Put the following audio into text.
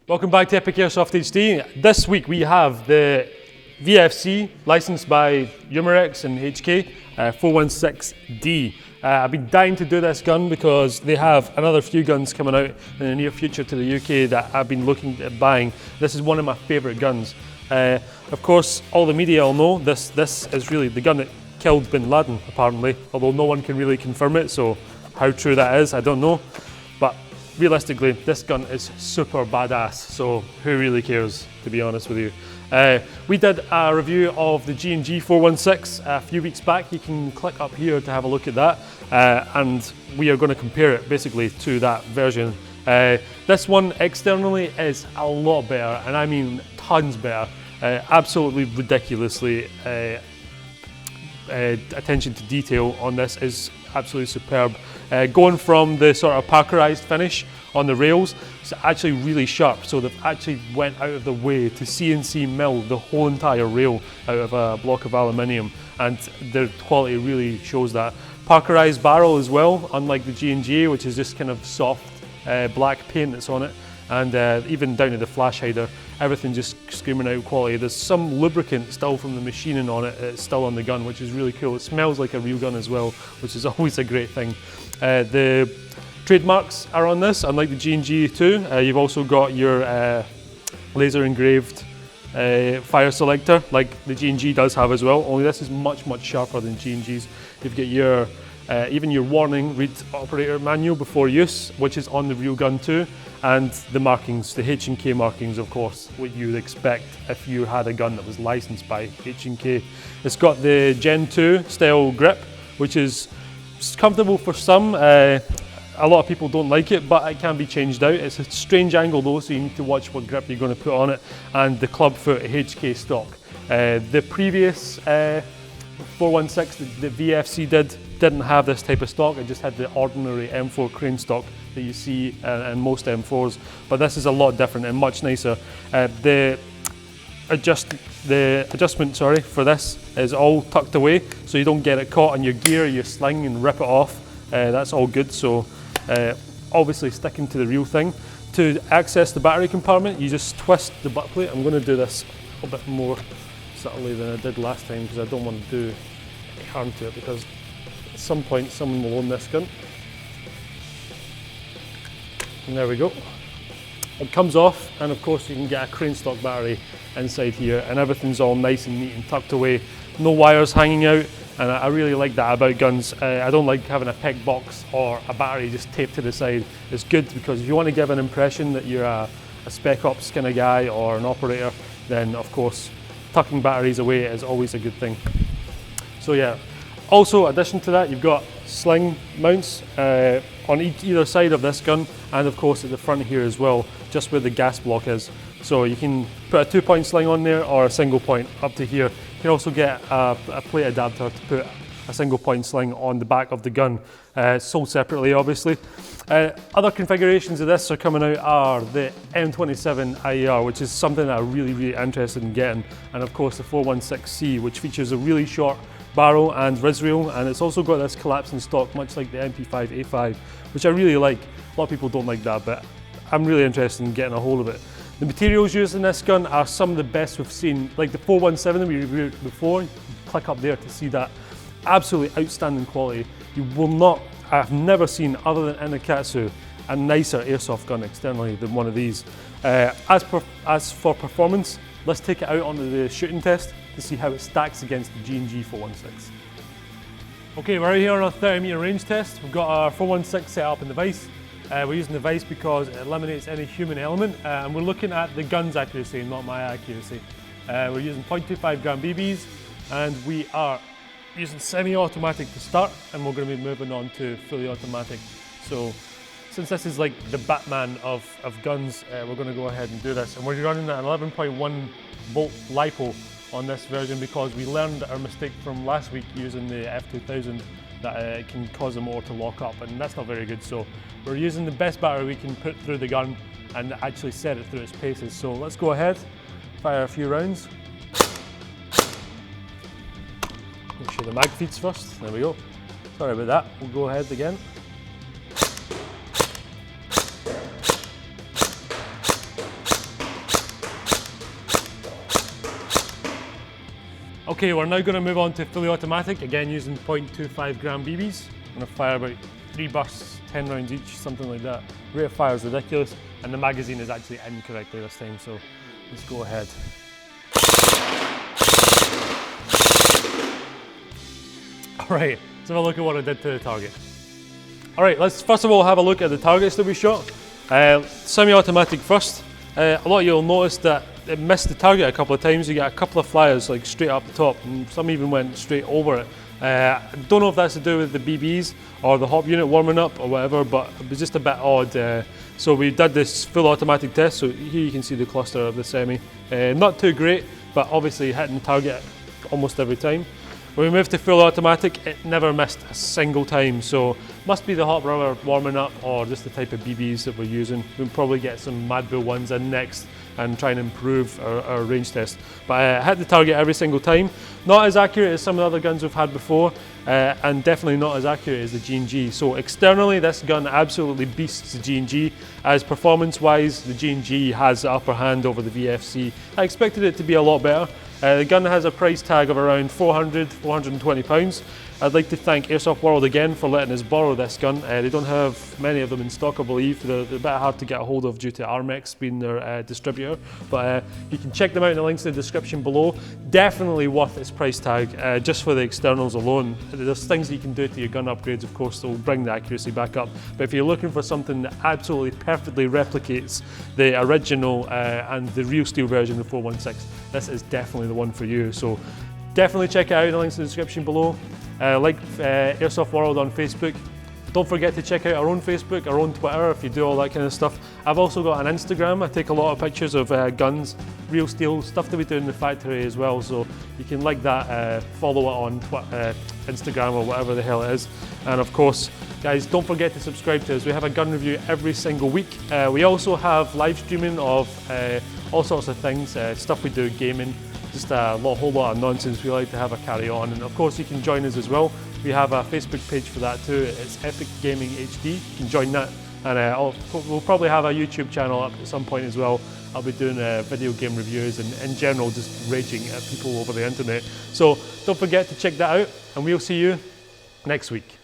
Welcome back to EpicAirsoftHD. This week we have the VFC licensed by Umarex and HK 416D. I've been dying to do this gun because they have another few guns coming out in the near future to the UK that I've been looking at buying. This is one of my favourite guns. Of course, all the media will know this is really the gun that killed bin Laden, apparently, although no one can really confirm it, so how true that is, I don't know. But realistically, this gun is super badass, so who really cares, to be honest with you. We did a review of the G&G 416 a few weeks back. You can click up here to have a look at that, and we are going to compare it basically to that version. This one externally is a lot better, and I mean tons better. Absolutely ridiculously attention to detail on this is absolutely superb. Going from the sort of parkerized finish on the rails, it's actually really sharp, so they've actually went out of the way to CNC mill the whole entire rail out of a block of aluminium, and the quality really shows that. Parkerized barrel as well, unlike the G&G, which is just kind of soft black paint that's on it, and even down to the flash hider, everything just screaming out quality. There's some lubricant still from the machining on it, it's still on the gun, which is really cool. It smells like a real gun as well, which is always a great thing. The trademarks are on this, unlike the G&G too. You've also got your laser engraved fire selector, like the G&G does have as well, only this is much sharper than G&G's. You've got your even your warning, read operator manual before use, which is on the real gun too, and the markings, the H&K markings, of course, what you would expect if you had a gun that was licensed by H&K. It's got the Gen 2 style grip, which is comfortable for some. A lot of people don't like it, but it can be changed out. It's a strange angle though, so you need to watch what grip you're going to put on it, and the club foot HK stock. The previous 416, the VFC didn't have this type of stock. It just had the ordinary M4 crane stock that you see in most M4s, but this is a lot different and much nicer. The adjustment for this is all tucked away, so you don't get it caught on your gear, your sling, and rip it off. That's all good. So obviously sticking to the real thing. To access the battery compartment, you just twist the butt plate. I'm going to do this a bit more subtly than I did last time because I don't want to do harm to it, because at some point someone will own this gun. And there we go. It comes off, and of course you can get a crane stock battery inside here, and everything's all nice and neat and tucked away. No wires hanging out, and I really like that about guns. I don't like having a peg box or a battery just taped to the side. It's good because if you want to give an impression that you're a spec ops kind of guy or an operator, then of course tucking batteries away is always a good thing. So yeah, also in addition to that, you've got sling mounts on either side of this gun, and of course at the front here as well, just where the gas block is. So you can put a 2-point sling on there or a single point up to here. You can also get a plate adapter to put a single point sling on the back of the gun, sold separately obviously. Other configurations of this are coming out are the M27 IER, which is something that I'm really interested in getting, and of course the 416C, which features a really short barrel and ris reel, and it's also got this collapsing stock much like the MP5A5, which I really like. A lot of people don't like that, but I'm really interested in getting a hold of it. The materials used in this gun are some of the best we've seen, like the 417 that we reviewed before. Click up there to see that. Absolutely outstanding quality. You will not, I've never seen, other than Inokatsu, a nicer airsoft gun externally than one of these. As for performance, let's take it out onto the shooting test to see how it stacks against the G&G 416. Okay, we're out here on a 30-meter range test. We've got our 416 set up in the vise. We're using the vise because it eliminates any human element, and we're looking at the gun's accuracy, not my accuracy. We're using 0.25 gram BBs, and we are using semi-automatic to start, and we're going to be moving on to fully automatic. So since this is like the Batman of guns, we're going to go ahead and do this. And we're running an 11.1 volt LiPo on this version because we learned our mistake from last week using the F2000 that it can cause the motor to lock up, and that's not very good. So we're using the best battery we can put through the gun and actually set it through its paces. So let's go ahead, fire a few rounds. Make sure the mag feeds first. There we go. Sorry about that. We'll go ahead again. Okay, we're now going to move on to fully automatic, again using 0.25 gram BBs. I'm going to fire about 3 bursts, 10 rounds each, something like that. Rate of fire is ridiculous, and the magazine is actually in correctly this time, so let's go ahead. Alright, let's have a look at what I did to the target. Alright, let's first of all have a look at the targets that we shot. Semi-automatic first. A lot of you will notice that it missed the target a couple of times. You get a couple of flyers like straight up the top, and some even went straight over it. I don't know if that's to do with the BBs or the hop unit warming up or whatever, but it was just a bit odd. So we did this full automatic test, so here you can see the cluster of the semi. Not too great, but obviously hitting the target almost every time. When we moved to full automatic, it never missed a single time, so must be the hot rubber warming up or just the type of BBs that we're using. We'll probably get some Mad Bull ones in next and try and improve our range test. But hit the target every single time. Not as accurate as some of the other guns we've had before, and definitely not as accurate as the G&G. So externally, this gun absolutely beasts the G&G. As performance-wise, the G&G has the upper hand over the VFC. I expected it to be a lot better. The gun has a price tag of around £420. I'd like to thank AirsoftWorld again for letting us borrow this gun. They don't have many of them in stock, I believe. They're a bit hard to get a hold of due to Armex being their distributor. But you can check them out in the links in the description below. Definitely worth its price tag, just for the externals alone. There's things you can do to your gun upgrades, of course, that will bring the accuracy back up. But if you're looking for something that absolutely perfectly replicates the original and the real steel version of 416, this is definitely the one for you. So definitely check it out in the links in the description below. Like Airsoft World on Facebook. Don't forget to check out our own Facebook, our own Twitter if you do all that kind of stuff. I've also got an Instagram. I take a lot of pictures of guns, real steel, stuff that we do in the factory as well. So you can like that, follow it on Instagram or whatever the hell it is. And of course, guys, don't forget to subscribe to us. We have a gun review every single week. We also have live streaming of all sorts of things, stuff we do, gaming, just a whole lot of nonsense we like to have a carry on. And of course you can join us as well. We have a Facebook page for that too. It's EpicAirsoftHD. You can join that, and we'll probably have a YouTube channel up at some point as well. I'll be doing video game reviews and in general just raging at people over the internet. So don't forget to check that out, and we'll see you next week.